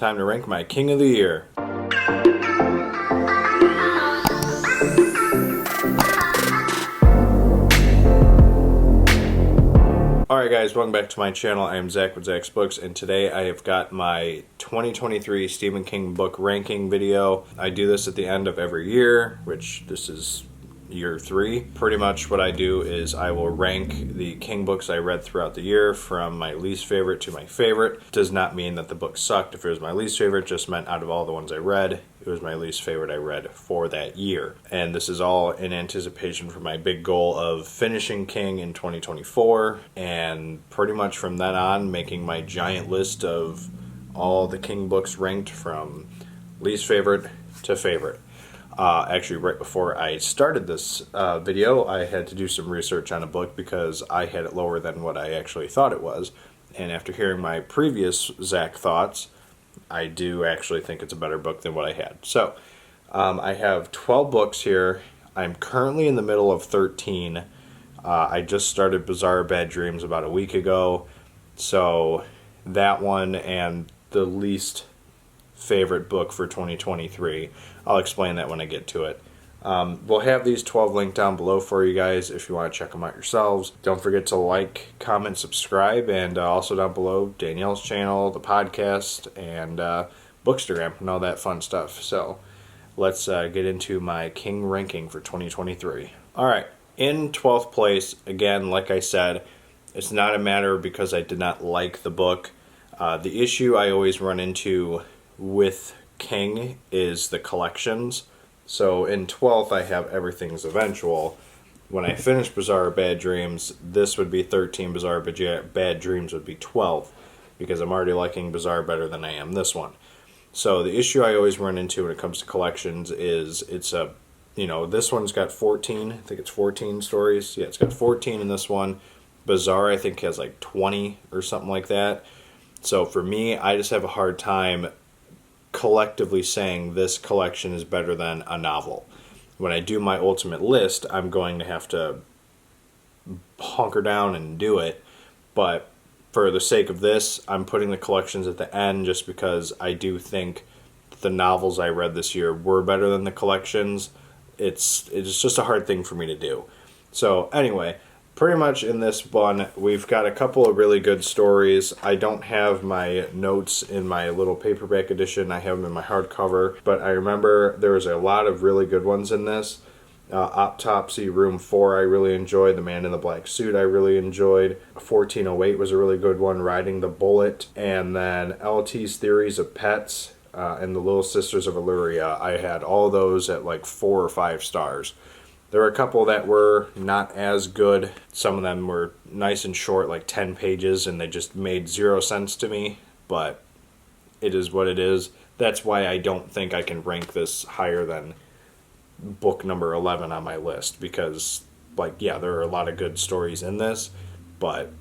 time to rank my King of the Year. Alright guys, welcome back to my channel. I am Zach with Zacks Books, and today I have got my 2023 Stephen King book ranking video. I do this at the end of every year, which this is year 3. Pretty much what I do is I will rank the King books I read throughout the year from my least favorite to my favorite. Does not mean that the book sucked. If it was my least favorite, just meant out of all the ones I read, it was my least favorite I read for that year. And this is all in anticipation for my big goal of finishing King in 2024, and pretty much from then on making my giant list of all the King books ranked from least favorite to favorite. Actually, right before I started this video, I had to do some research on a book because I had it lower than what I actually thought it was. And after hearing my previous Zach thoughts, I do actually think it's a better book than what I had. So, I have 12 books here. I'm currently in the middle of 13. I just started Bizarre Bad Dreams about a week ago. So, that one and the least favorite book for 2023. I'll explain that when I get to it. We'll have these 12 linked down below for you guys if you want to check them out yourselves. Don't forget to like, comment, subscribe, and also down below Danielle's channel, the podcast, and Bookstagram, and all that fun stuff. So let's get into my King ranking for 2023. Alright, in 12th place, again, like I said, it's not a matter because I did not like the book. The issue I always run into with King is the collections. So in 12th I have Everything's Eventual. When I finish Bizarre Bad Dreams, this would be 13, Bizarre Bad Dreams would be 12, because I'm already liking Bizarre better than I am this one. So the issue I always run into when it comes to collections is it's a, this one's got 14, I think it's 14 stories. Yeah, it's got 14 in this one. Bizarre I think has like 20 or something like that. So for me, I just have a hard time collectively saying this collection is better than a novel. When I do my ultimate list, I'm going to have to hunker down and do it, but for the sake of this, I'm putting the collections at the end just because I do think the novels I read this year were better than the collections. It's just a hard thing for me to do. So anyway, pretty much in this one, we've got a couple of really good stories. I don't have my notes in my little paperback edition. I have them in my hardcover. But I remember there was a lot of really good ones in this. Autopsy Room 4 I really enjoyed. The Man in the Black Suit I really enjoyed. 1408 was a really good one. Riding the Bullet. And then LT's Theories of Pets and The Little Sisters of Illyria. I had all those at like 4 or 5 stars. There were a couple that were not as good. Some of them were nice and short, like 10 pages, and they just made 0 sense to me. But it is what it is. That's why I don't think I can rank this higher than book number 11 on my list. Because, yeah, there are a lot of good stories in this. But,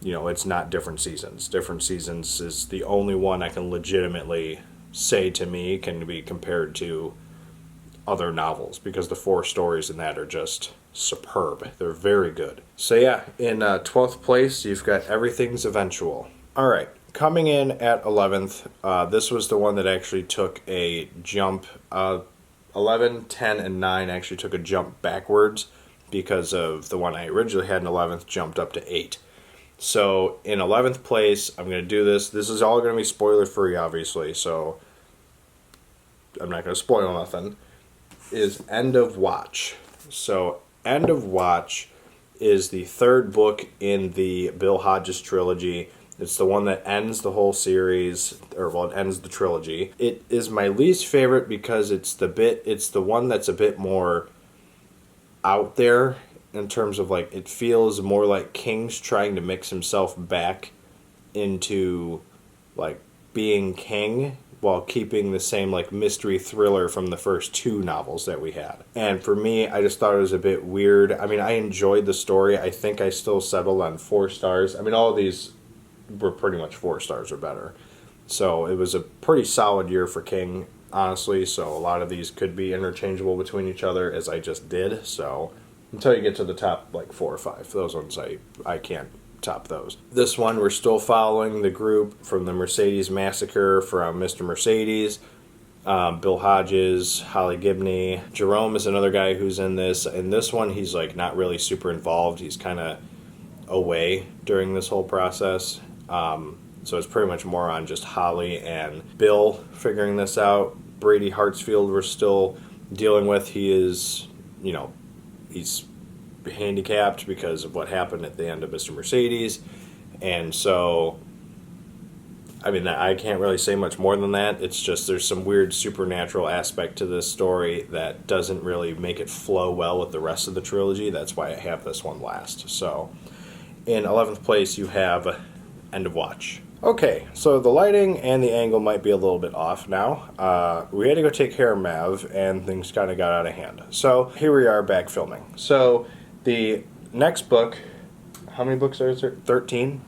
it's not Different Seasons. Different Seasons is the only one I can legitimately say to me can be compared to other novels, because the 4 stories in that are just superb. They're very good. So yeah, in 12th place, you've got Everything's Eventual. Alright, coming in at 11th, this was the one that actually took a jump. 11, 10, and 9 actually took a jump backwards because of the one I originally had in 11th jumped up to 8. So in 11th place, I'm going to do this. This is all going to be spoiler free, obviously, so I'm not going to spoil nothing. Is End of Watch. So End of Watch is the 3rd book in the Bill Hodges trilogy. It's the one that ends the whole series, or well, it ends the trilogy. It is my least favorite because it's the one that's a bit more out there in terms of it feels more like King's trying to mix himself back into being King, while keeping the same mystery thriller from the first 2 novels that we had. And for me, I just thought it was a bit weird. I mean, I enjoyed the story. I think I still settled on 4 stars. I mean, all of these were pretty much 4 stars or better. So it was a pretty solid year for King, honestly. So a lot of these could be interchangeable between each other, as I just did. So until you get to the top 4 or 5, those ones I can't top those. This one, we're still following the group from the Mercedes Massacre from Mr. Mercedes. Bill Hodges, Holly Gibney. Jerome is another guy who's in this. In this one, he's like not really super involved. He's kind of away during this whole process. So it's pretty much more on just Holly and Bill figuring this out. Brady Hartsfield we're still dealing with. He is, he's handicapped because of what happened at the end of Mr. Mercedes. And so, I can't really say much more than that. It's just there's some weird supernatural aspect to this story that doesn't really make it flow well with the rest of the trilogy. That's why I have this one last. So, in 11th place, you have End of Watch. Okay, so the lighting and the angle might be a little bit off now. We had to go take care of Mav, and things kind of got out of hand. So, here we are back filming. So, the next book, how many books are there? 13?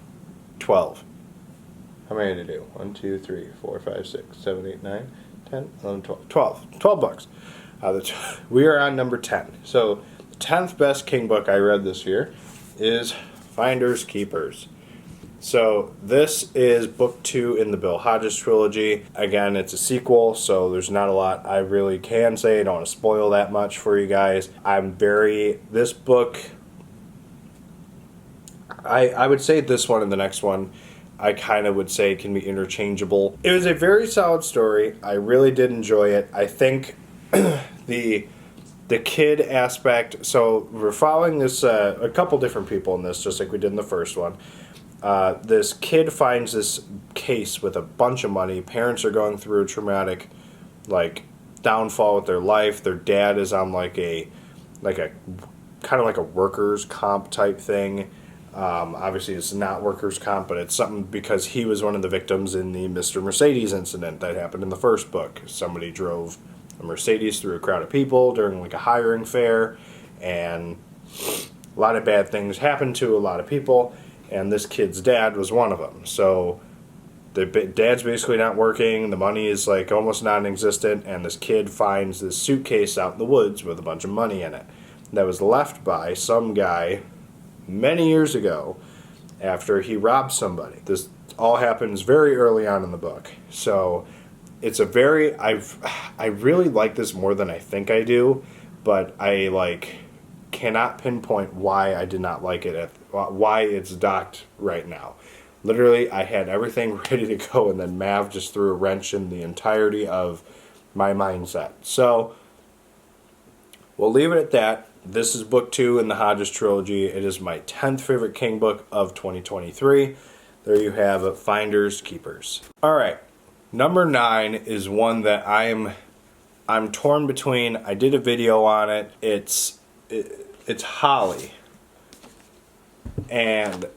12. How many did I do? 1, 2, 3, 4, 5, 6, 7, 8, 9, 10, 11, 12. 12. 12 books. We are on number 10. So, the 10th best King book I read this year is Finders Keepers. So, this is book 2 in the Bill Hodges trilogy. Again, it's a sequel, so there's not a lot I really can say. I don't want to spoil that much for you guys. This book, I would say this one and the next one, I kind of would say can be interchangeable. It was a very solid story. I really did enjoy it. I think the kid aspect, so we're following this, a couple different people in this, just like we did in the first one. This kid finds this case with a bunch of money. Parents are going through a traumatic, downfall with their life. Their dad is on a kind of like a workers' comp type thing. Obviously, it's not workers' comp, but it's something because he was one of the victims in the Mr. Mercedes incident that happened in the first book. Somebody drove a Mercedes through a crowd of people during a hiring fair, and a lot of bad things happened to a lot of people. And this kid's dad was one of them. So the dad's basically not working. The money is almost non-existent. And this kid finds this suitcase out in the woods with a bunch of money in it that was left by some guy many years ago after he robbed somebody. This all happens very early on in the book. So it's I really like this more than I think I do. But I cannot pinpoint why I did not like it, why it's docked right now. Literally, I had everything ready to go, and then Mav just threw a wrench in the entirety of my mindset. So, we'll leave it at that. This is book 2 in the Hodges trilogy. It is my 10th favorite King book of 2023. There you have Finders Keepers. Alright, number 9 is one that I'm torn between. I did a video on it. It's Holly, and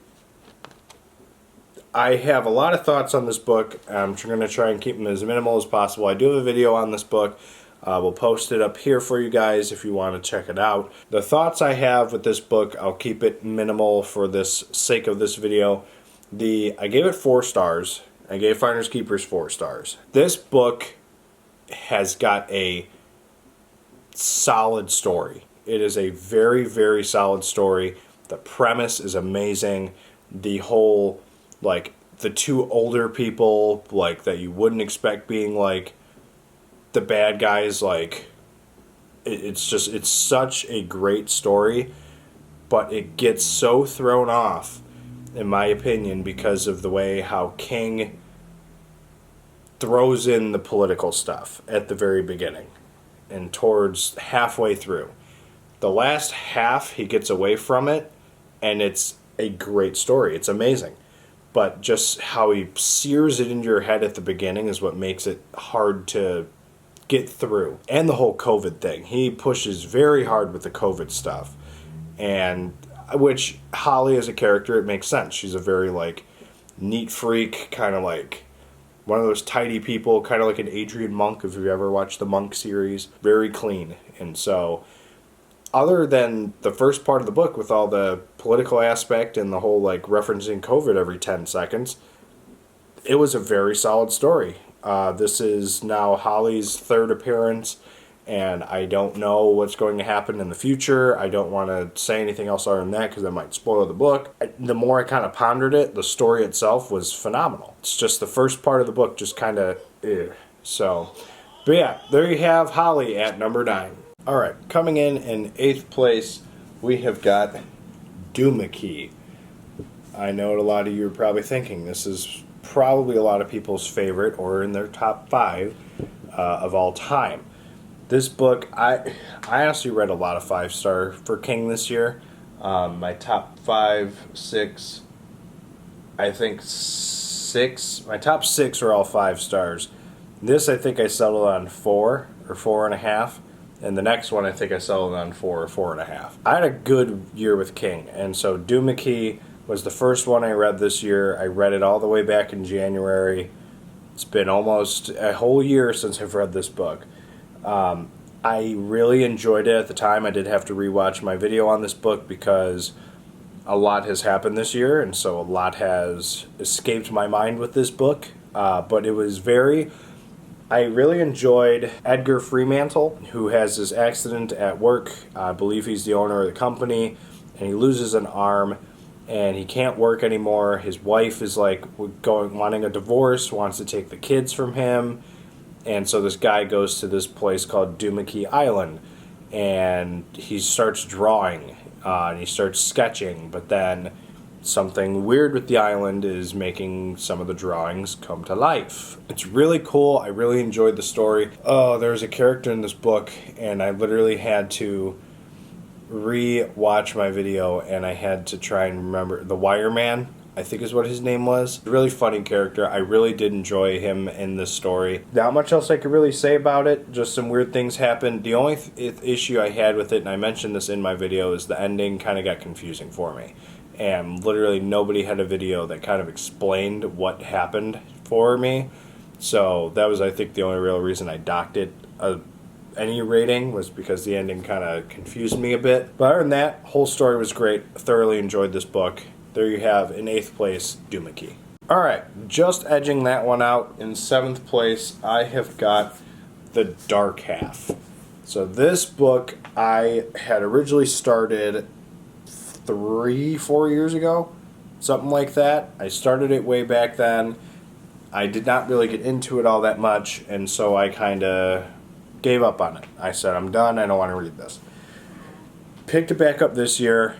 I have a lot of thoughts on this book. I'm going to try and keep them as minimal as possible. I do have a video on this book. We'll post it up here for you guys if you want to check it out. The thoughts I have with this book, I'll keep it minimal for this sake of this video. I gave it 4 stars. I gave Finders Keepers 4 stars. This book has got a solid story. It is a very, very solid story. The premise is amazing. The whole, the 2 older people, that you wouldn't expect being, the bad guys, it's such a great story, but it gets so thrown off, in my opinion, because of the way how King throws in the political stuff at the very beginning and towards halfway through. The last half, he gets away from it, and it's a great story. It's amazing. But just how he sears it into your head at the beginning is what makes it hard to get through. And the whole COVID thing. He pushes very hard with the COVID stuff. And which, Holly as a character, it makes sense. She's a very, neat freak, kind of one of those tidy people, kind of like an Adrian Monk, if you've ever watched the Monk series. Very clean. And so, other than the first part of the book with all the political aspect and the whole referencing COVID every 10 seconds, it was a very solid story. This is now Holly's 3rd appearance, and I don't know what's going to happen in the future. I don't want to say anything else other than that because that might spoil the book. The more I kind of pondered it, the story itself was phenomenal. It's just the first part of the book just kind of, so. But yeah, there you have Holly at number 9. All right, coming in 8th place, we have got Dumi. I know what a lot of you are probably thinking. This is probably a lot of people's favorite or in their top 5 of all time. This book, I honestly read a lot of 5-star for King this year. My top 5, 6, I think 6. My top 6 are all 5 stars. This I think I settled on 4 or 4.5. And the next one I think I settled on 4 or 4.5. I had a good year with King. And so Dumi was the first one I read this year. I read it all the way back in January. It's been almost a whole year since I've read this book. I really enjoyed it at the time. I did have to rewatch my video on this book because a lot has happened this year, and so a lot has escaped my mind with this book. But it was I really enjoyed Edgar Fremantle, who has this accident at work. I believe he's the owner of the company, and he loses an arm, and he can't work anymore. His wife is like wanting a divorce, wants to take the kids from him. And so this guy goes to this place called Dumi Island, and he starts drawing, and he starts sketching, but then something weird with the island is making some of the drawings come to life. It's really cool. I really enjoyed the story. Oh, there's a character in this book, and I literally had to re-watch my video, and I had to try and remember the Wireman, I think is what his name was. Really funny character. I really did enjoy him in this story. Not much else I could really say about it. Just some weird things happened. The only issue I had with it, and I mentioned this in my video, is the ending kind of got confusing for me. And literally nobody had a video that kind of explained what happened for me. So that was, I think, the only real reason I docked it any rating, was because the ending kind of confused me a bit. But other than that, whole story was great. Thoroughly enjoyed this book. There you have, in 8th place, Dumi. Alright, just edging that one out, in 7th place, I have got The Dark Half. So this book I had originally started 3-4 years ago, something like that. I started it way back then. I did not really get into it all that much, and so I kind of gave up on it. I said, I'm done, I don't want to read this. Picked it back up this year,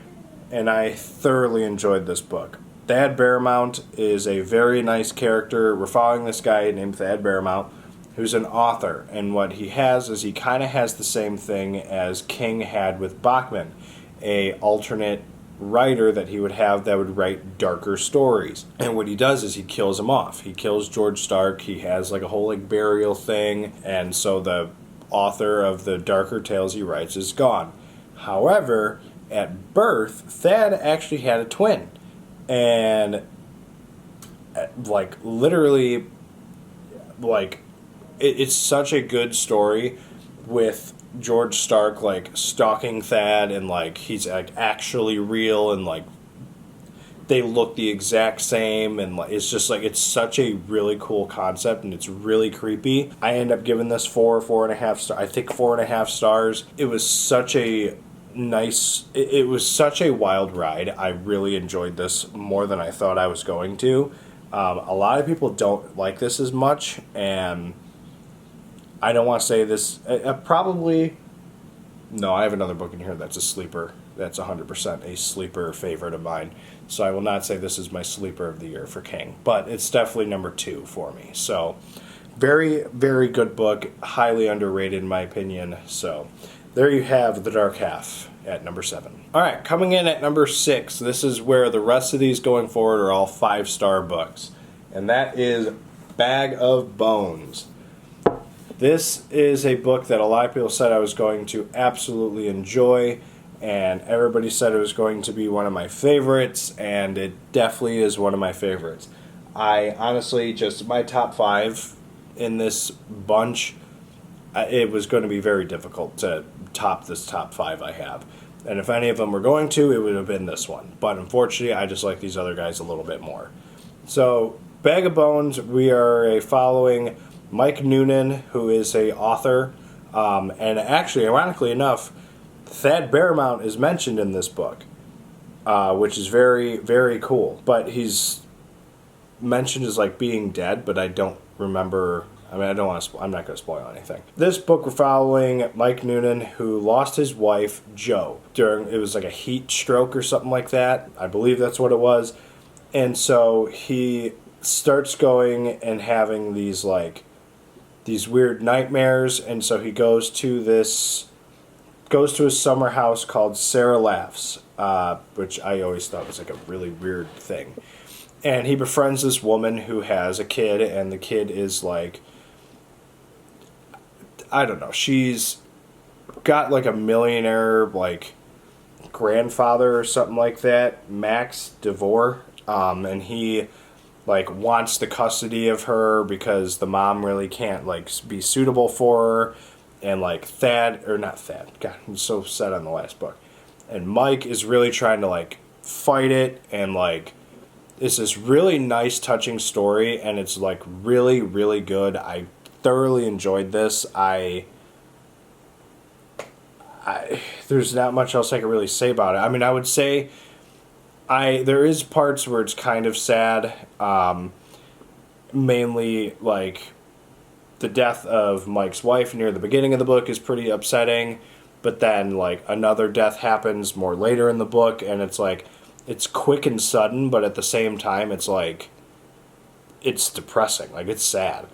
and I thoroughly enjoyed this book. Thad Barrymount is a very nice character. We're following this guy named Thad Barrymount, who's an author, and what he has is he kind of has the same thing as King had with Bachman, a alternate writer that he would have that would write darker stories. And what he does is he kills him off. He kills George Stark. He has like a whole burial thing, and so the author of the darker tales he writes is gone. However, at birth, Thad actually had a twin, and literally, it's such a good story with George Stark stalking Thad, and he's actually real, and they look the exact same, and it's just it's such a really cool concept, and it's really creepy. I end up giving this 4.5 stars. I think 4.5 stars. It was such a nice. It was such a wild ride. I really enjoyed this more than I thought I was going to. A lot of people don't like this as much, and I don't want to say this. Probably, no, I have another book in here that's a sleeper. That's 100% a sleeper favorite of mine. So I will not say this is my sleeper of the year for King, but it's definitely number 2 for me. So very, very good book. Highly underrated in my opinion. So there you have The Dark Half at number 7. All right, coming in at number 6. This is where the rest of these going forward are all 5-star books. And that is Bag of Bones. This is a book that a lot of people said I was going to absolutely enjoy, and everybody said it was going to be one of my favorites, and it definitely is one of my favorites. I honestly, just my top 5 in this bunch, it was going to be very difficult to top this top 5 I have. And if any of them were going to, it would have been this one. But unfortunately, I just like these other guys a little bit more. So, Bag of Bones, we are following Mike Noonan, who is a author. And actually, ironically enough, Thad Barrymount is mentioned in this book, which is very, very cool. But he's mentioned as like being dead, but I don't remember. I mean, I don't want to. I'm not going to spoil anything. This book, we're following Mike Noonan, who lost his wife Jo during, it was like a heat stroke or something like that. I believe that's what it was. And so he starts going and having these weird nightmares, and so he goes to a summer house called Sarah Laughs, which I always thought was like a really weird thing. And he befriends this woman who has a kid, and the kid is like, I don't know, she's got like a millionaire like grandfather or something like that, Max DeVore, and he like wants the custody of her because the mom really can't like be suitable for her. And like Thad, or not Thad, God, I'm so set on the last book, and Mike is really trying to like fight it, and like it's this really nice touching story, and it's like really, really good. I thoroughly enjoyed this. I there's not much else I can really say about it. I mean, I would say there is parts where it's kind of sad, mainly like the death of Mike's wife near the beginning of the book is pretty upsetting, but then like another death happens more later in the book, and it's like it's quick and sudden, but at the same time it's like it's depressing, like it's sad.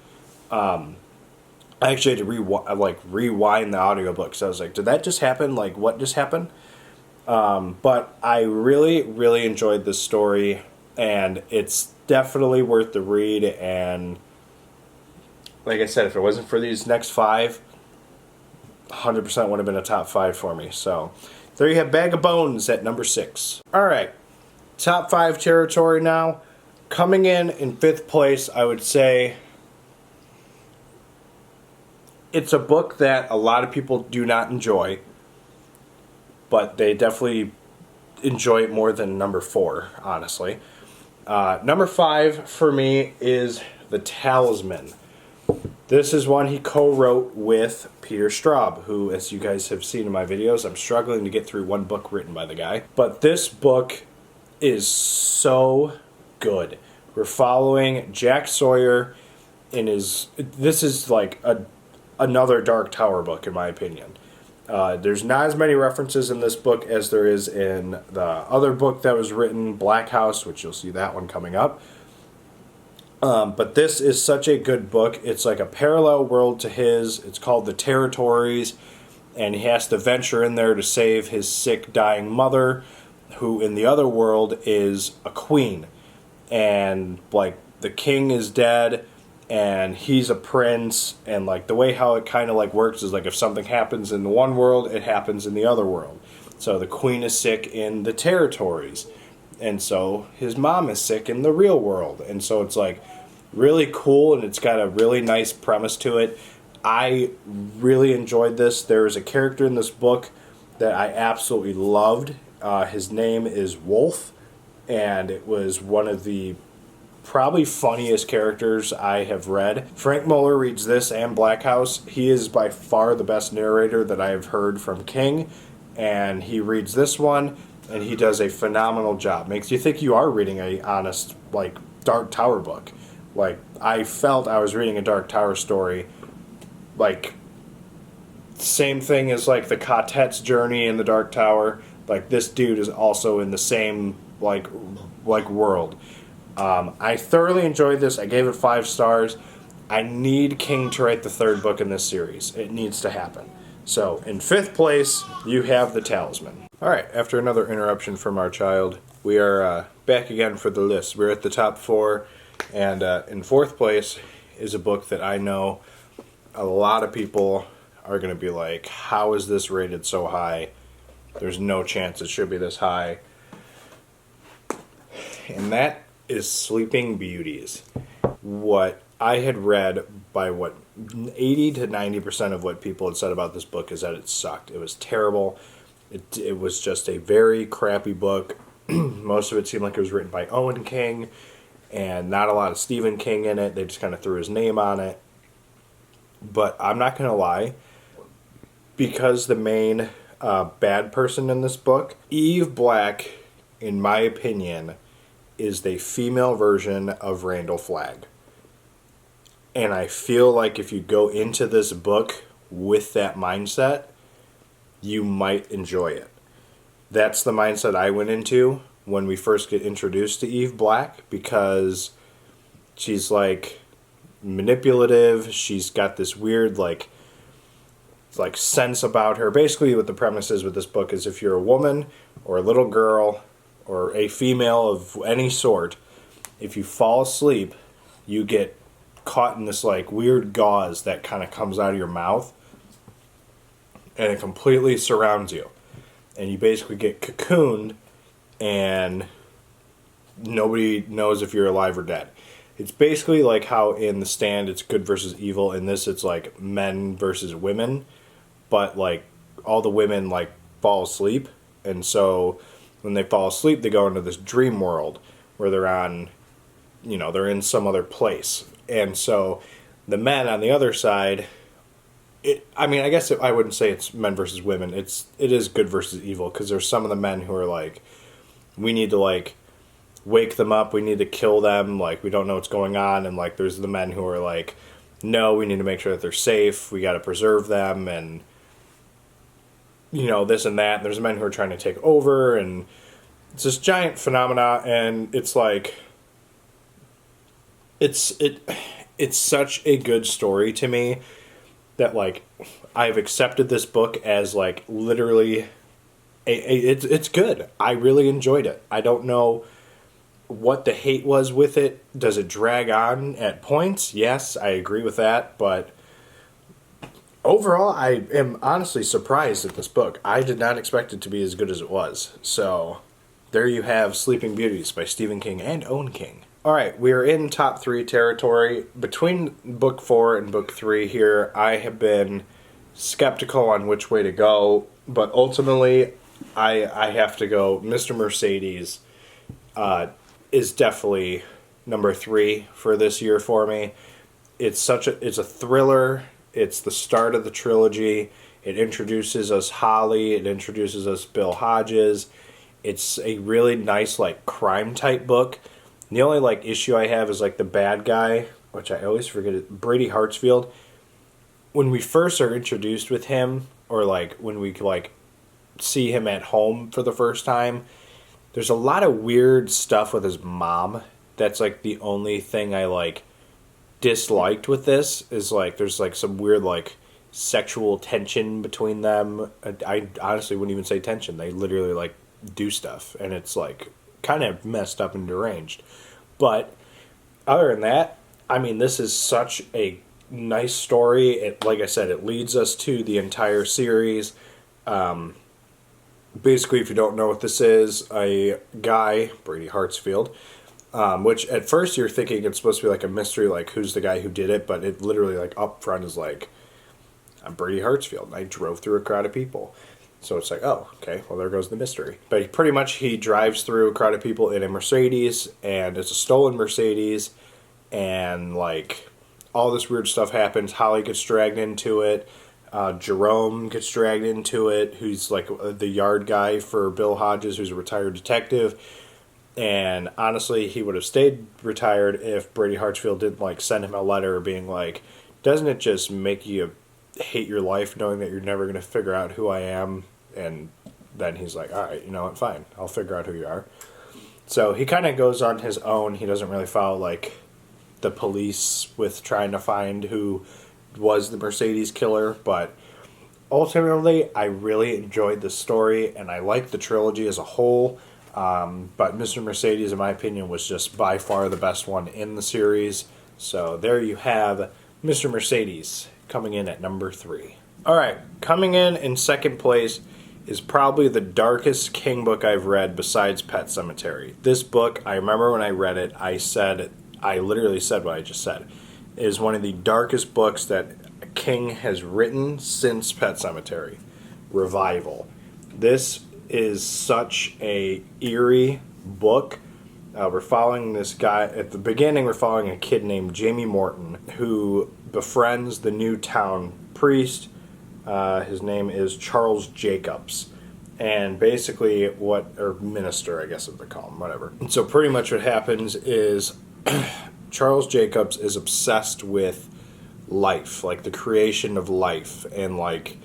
I actually had to rewind the audiobook, so I was like, did that just happen? Like, what just happened? But I really, really enjoyed this story, and it's definitely worth the read. And like I said, if it wasn't for these next 5, 100% would have been a top 5 for me. So there you have Bag of Bones at number 6. All right, top 5 territory now. Coming in 5th place, I would say it's a book that a lot of people do not enjoy, but they definitely enjoy it more than number 4, honestly. Number 5 for me is The Talisman. This is one he co-wrote with Peter Straub, who, as you guys have seen in my videos, I'm struggling to get through one book written by the guy. But this book is so good. We're following Jack Sawyer in his... This is like another Dark Tower book, in my opinion. There's not as many references in this book as there is in the other book that was written, Black House, which you'll see that one coming up. But this is such a good book. It's like a parallel world to his. It's called The Territories, and he has to venture in there to save his sick, dying mother, who in the other world is a queen. And like the king is dead, and he's a prince, and like the way how it kind of like works is like if something happens in the one world, it happens in the other world. So the queen is sick in the territories, and so his mom is sick in the real world. And so it's like really cool, and it's got a really nice premise to it. I really enjoyed this. There is a character in this book that I absolutely loved. His name is Wolf, and it was one of the probably funniest characters I have read. Frank Muller reads this and Black House. He is by far the best narrator that I have heard from King, and he reads this one, and he does a phenomenal job. Makes you think you are reading a honest, like, Dark Tower book. Like, I felt I was reading a Dark Tower story. Like, same thing as, like, the Cottette's journey in the Dark Tower. Like, this dude is also in the same, like world. I thoroughly enjoyed this. I gave it 5 stars. I need King to write the 3rd book in this series. It needs to happen. So, in 5th place, you have The Talisman. Alright, after another interruption from our child, we are back again for the list. We're at the top 4, and in 4th place is a book that I know a lot of people are going to be like, how is this rated so high? There's no chance it should be this high. And that is Sleeping Beauties. What I had read by 80 to 90% of what people had said about this book is that it sucked. It was terrible. It was just a very crappy book. Most of it seemed like it was written by Owen King, and not a lot of Stephen King in it. They just kind of threw his name on it. But I'm not going to lie, because the main bad person in this book, Eve Black, in my opinion, is the female version of Randall Flagg. And I feel like if you go into this book with that mindset, you might enjoy it. That's the mindset I went into when we first get introduced to Eve Black, because she's like manipulative. She's got this weird like sense about her. Basically what the premise is with this book is, if you're a woman or a little girl or a female of any sort, if you fall asleep, you get caught in this like weird gauze that kind of comes out of your mouth, and it completely surrounds you, and you basically get cocooned, and nobody knows if you're alive or dead. It's basically like how in The Stand it's good versus evil. In this it's like men versus women, but like all the women like fall asleep, and so when they fall asleep they go into this dream world where they're on, they're in some other place. And so the men on the other side, I guess I wouldn't say it's men versus women. It is good versus evil, because there's some of the men who are like, we need to like wake them up, we need to kill them, like we don't know what's going on, and like there's the men who are like, no, we need to make sure that they're safe, we got to preserve them, and this and that. And there's men who are trying to take over, and it's this giant phenomena, and it's like it's such a good story to me that like I've accepted this book as like literally it's good. I really enjoyed it. I don't know what the hate was with it. Does it drag on at points? Yes, I agree with that, but overall I am honestly surprised at this book. I did not expect it to be as good as it was. So there you have Sleeping Beauties by Stephen King and Owen King. Alright, we are in top 3 territory. Between book 4 and book 3 here, I have been skeptical on which way to go, but ultimately I have to go. Mr. Mercedes is definitely number 3 for this year for me. It's a thriller. It's the start of the trilogy. It introduces us Holly. It introduces us Bill Hodges. It's a really nice like crime type book. The only like issue I have is like the bad guy, which I always forget it, Brady Hartsfield. When we first are introduced with him, or like when we like see him at home for the first time, there's a lot of weird stuff with his mom. That's like the only thing I like disliked with this, is like there's like some weird like sexual tension between them. I honestly wouldn't even say tension. They literally like do stuff, and it's like kind of messed up and deranged. But other than that, I mean, this is such a nice story. It, like I said, it leads us to the entire series. Basically, if you don't know what this is, a guy, Brady Hartsfield, which at first you're thinking it's supposed to be like a mystery, like who's the guy who did it, but it literally like up front is like, I'm Brady Hartsfield, and I drove through a crowd of people. So it's like, oh, okay, well, there goes the mystery. But pretty much he drives through a crowd of people in a Mercedes, and it's a stolen Mercedes, and like all this weird stuff happens. Holly gets dragged into it. Jerome gets dragged into it, who's like the yard guy for Bill Hodges, who's a retired detective. And honestly, he would have stayed retired if Brady Hartsfield didn't like send him a letter being like, doesn't it just make you hate your life knowing that you're never going to figure out who I am? And then he's like, all right, you know what, fine, I'll figure out who you are. So he kind of goes on his own. He doesn't really follow like the police with trying to find who was the Mercedes killer, but ultimately I really enjoyed the story, and I liked the trilogy as a whole. But Mr. Mercedes, in my opinion, was just by far the best one in the series. So there you have Mr. Mercedes coming in at number 3. Alright, coming in second place is probably the darkest King book I've read besides Pet Sematary. This book, I remember when I read it, I literally said what I just said. It is one of the darkest books that King has written since Pet Sematary. Revival. This is such a eerie book. We're following this guy. At the beginning, we're following a kid named Jamie Morton, who befriends the new town priest, His name is Charles Jacobs. And basically or minister, I guess if they call him, whatever. And so pretty much what happens is Charles Jacobs is obsessed with life, like the creation of life and like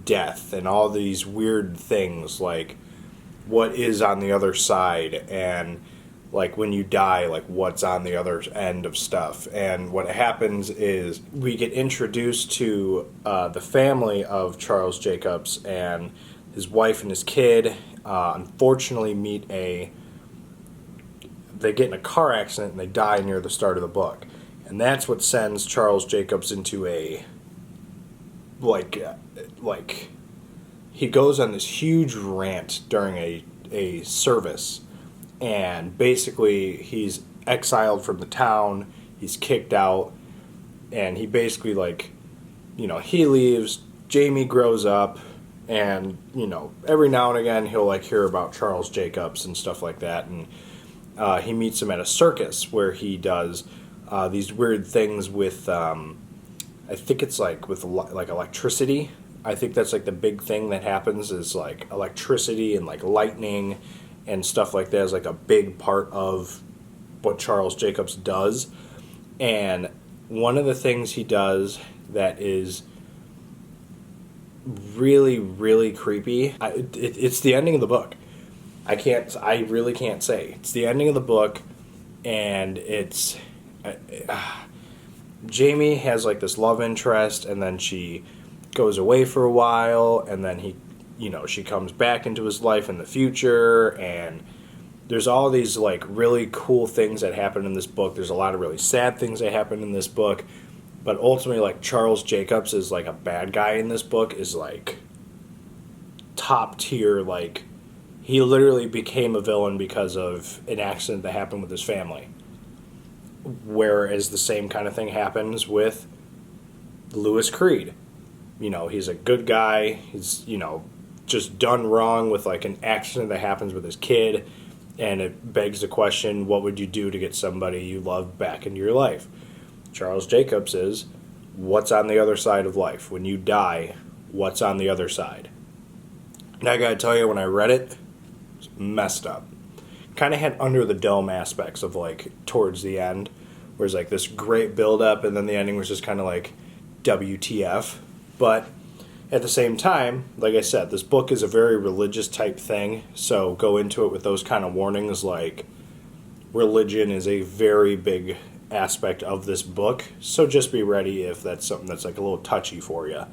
death and all these weird things, like what is on the other side, and like when you die, like what's on the other end of stuff. And what happens is we get introduced to the family of Charles Jacobs, and his wife and his kid unfortunately they get in a car accident and they die near the start of the book. And that's what sends Charles Jacobs into a he goes on this huge rant during a service, and basically he's exiled from the town, he's kicked out, and he basically he leaves, Jamie grows up, and every now and again he'll hear about Charles Jacobs and stuff like that, and he meets him at a circus where he does these weird things with I think it's with electricity. I think that's the big thing that happens is electricity and lightning and stuff like that is a big part of what Charles Jacobs does. And one of the things he does that is really, really creepy, it's the ending of the book. I really can't say. It's the ending of the book, and it's Jamie has this love interest, and then she goes away for a while, and then she comes back into his life in the future, and there's all these really cool things that happen in this book. There's a lot of really sad things that happen in this book, but ultimately Charles Jacobs is a bad guy in this book, is top tier. He literally became a villain because of an accident that happened with his family. Whereas the same kind of thing happens with Louis Creed. He's a good guy. He's, just done wrong with an accident that happens with his kid. And it begs the question, what would you do to get somebody you love back into your life? Charles Jacobs is, what's on the other side of life? When you die, what's on the other side? And I gotta tell you, when I read it, it's messed up. Kind of had under the dome aspects of towards the end, where it's this great build up, and then the ending was just kind of WTF. But at the same time, like I said, this book is a very religious type thing, so go into it with those kind of warnings. Religion is a very big aspect of this book, so just be ready if that's something that's a little touchy for you,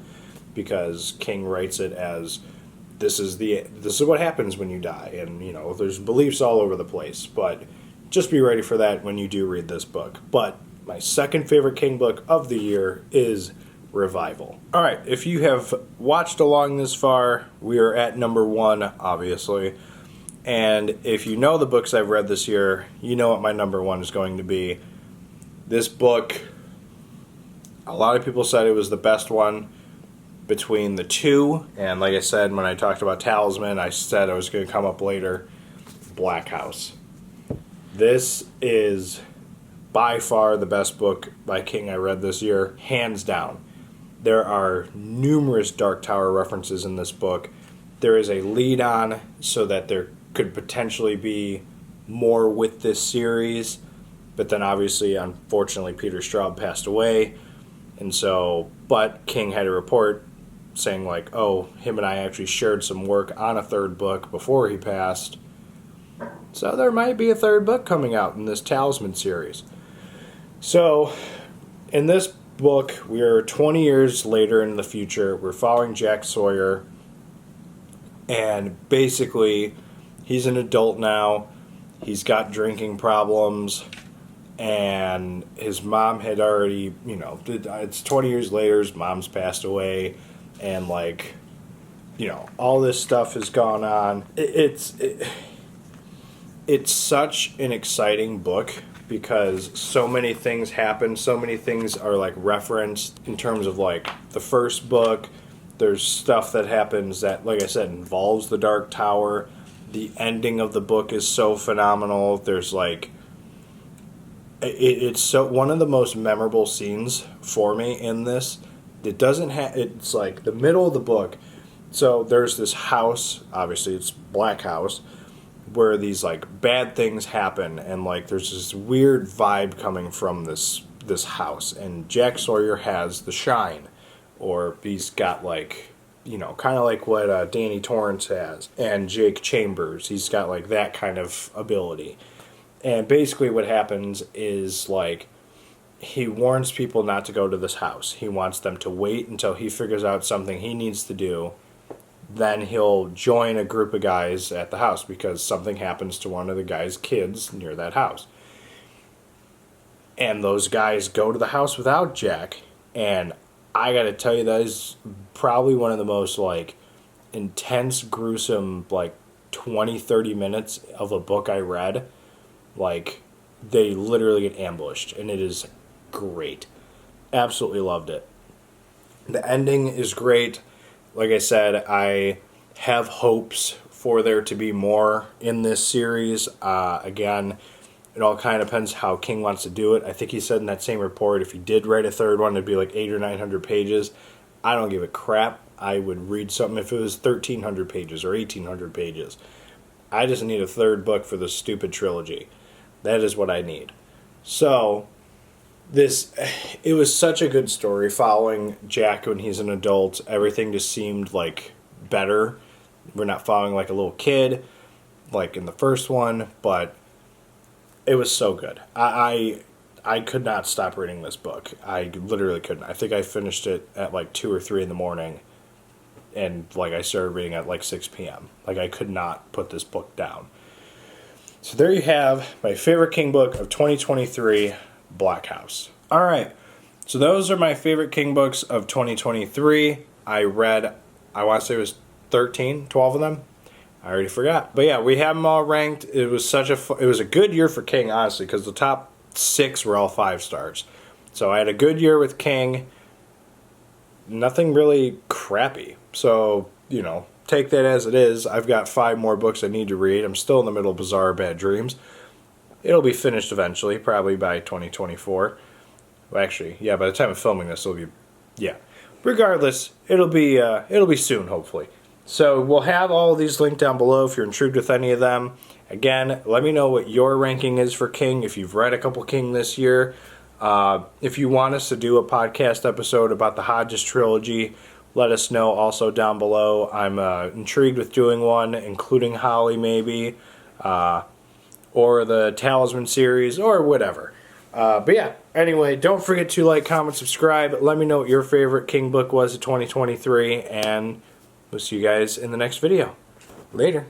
because King writes it as this is what happens when you die, and there's beliefs all over the place, but just be ready for that when you do read this book. But my second favorite King book of the year is Revival. Alright, if you have watched along this far, we are at number 1, obviously, and if you know the books I've read this year, you know what my number 1 is going to be. This book, a lot of people said it was the best one between the two, and like I said, when I talked about Talisman, I said I was going to come up later, Black House. This is by far the best book by King I read this year, hands down. There are numerous Dark Tower references in this book. There is a lead on so that there could potentially be more with this series, but then obviously, unfortunately, Peter Straub passed away, and so, but King had a report saying him and I actually shared some work on a third book before he passed. So there might be a third book coming out in this Talisman series. So, in this book, we're 20 years later in the future. We're following Jack Sawyer, and basically, he's an adult now. He's got drinking problems, and his mom had already, it's 20 years later, his mom's passed away, and all this stuff has gone on. It's such an exciting book because so many things happen, so many things are referenced in terms of the first book. There's stuff that happens that, like I said, involves the Dark Tower. The ending of the book is so phenomenal. There's it's so one of the most memorable scenes for me in this it doesn't have, it's like the middle of the book. So there's this house, obviously it's Black House, where these like bad things happen, and like there's this weird vibe coming from this house, and Jack Sawyer has the shine, or he's got like, you know, kind of like what Danny Torrance has, and Jake Chambers, he's got like that kind of ability. And basically what happens is like he warns people not to go to this house. He wants them to wait until he figures out something he needs to do. Then he'll join a group of guys at the house because something happens to one of the guy's kids near that house. And those guys go to the house without Jack, and I gotta tell you, that is probably one of the most like intense, gruesome, like 20-30 minutes of a book I read. Like, they literally get ambushed, and it is great. Absolutely loved it. The ending is great. Like I said, I have hopes for there to be more in this series. Again, it all kind of depends how King wants to do it. I think he said in that same report, if he did write a third one, it'd be like 800 or 900 pages. I don't give a crap. I would read something if it was 1,300 pages or 1,800 pages. I just need a third book for this stupid trilogy. That is what I need. So, it was such a good story following Jack when he's an adult. Everything just seemed like better. We're not following like a little kid like in the first one, but it was so good. I could not stop reading this book. I literally couldn't. I think I finished it at like 2 or 3 in the morning, and like I started reading at like 6 p.m. Like I could not put this book down. So there you have my favorite King book of 2023, Black House. All right. So those are my favorite King books of 2023. I read, I want to say it was 12 of them. I already forgot. But yeah, we have them all ranked. It was it was a good year for King, honestly, because the top 6 were all 5 stars. So I had a good year with King. Nothing really crappy. So, you know, take that as it is. I've got 5 more books I need to read. I'm still in the middle of Bizarre Bad Dreams. It'll be finished eventually, probably by 2024. Well, actually, yeah, by the time of filming this, it'll be, yeah. Regardless, it'll be soon, hopefully. So we'll have all of these linked down below if you're intrigued with any of them. Again, let me know what your ranking is for King, if you've read a couple King this year. If you want us to do a podcast episode about the Hodges trilogy, let us know also down below. I'm intrigued with doing one, including Holly maybe, or the Talisman series, or whatever. But yeah, anyway, don't forget to like, comment, subscribe. Let me know what your favorite King book was of 2023, and we'll see you guys in the next video. Later.